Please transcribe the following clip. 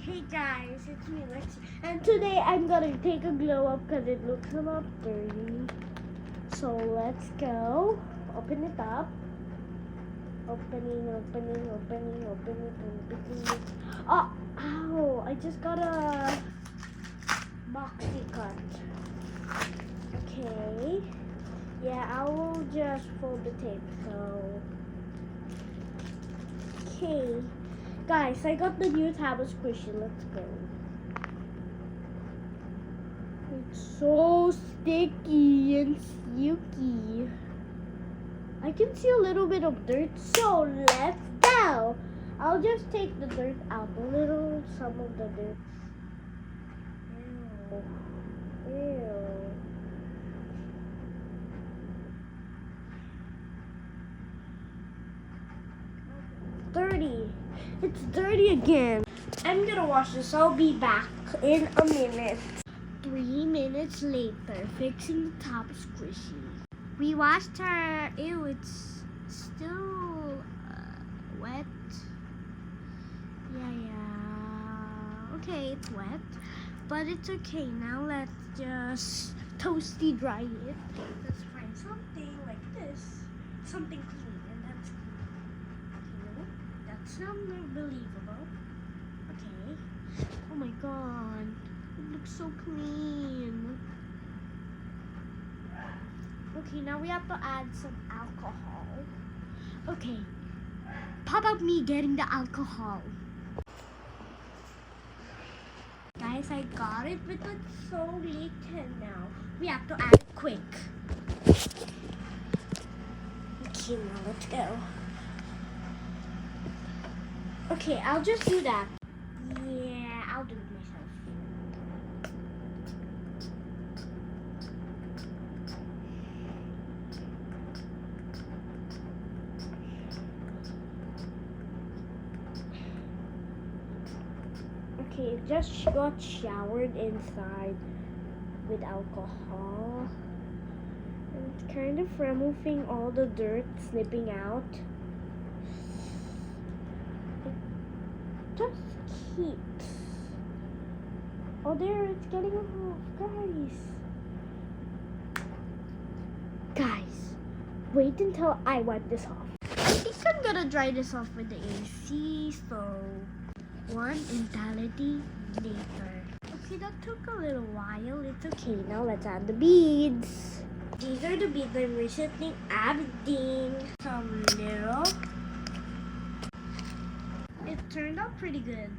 Hey guys, it's me Lexi, and today I'm gonna take a glow up because it looks a lot dirty. So let's go. Open it up. Opening. Oh, ow! I just got a boxy cut. Okay. Yeah, I will just fold the tape. So. Okay. Guys, I got the new taba squishy. Let's go. It's so sticky and silky. I can see a little bit of dirt, so let's go. I'll just take the dirt out a little, some of the dirt. Ew. Dirty. It's dirty again. I'm gonna wash this. I'll be back in a minute. 3 minutes later, fixing the top squishy. We washed her. Ew, it's still wet. Yeah. Okay, it's wet, but it's okay. Now let's just toasty dry it. Let's find something like this, something clean, and that's clean. That's not believable. Okay. Oh my god, it looks so clean. Okay, now we have to add some alcohol. Okay, how about me getting the alcohol? Guys, I got it, but it's so late now. We have to add it quick. Okay, now let's go. Okay, I'll just do that. Yeah, I'll do it myself. Okay, just got showered inside with alcohol. And it's kind of removing all the dirt slipping out. It just keeps. Oh, there, it's getting off, Guys, wait until I wipe this off. I think I'm gonna dry this off with the AC, so one entirety later. Okay, that took a little while. It's okay. Now let's add the beads. These are the beads I'm recently adding. Some little. It turned out pretty good.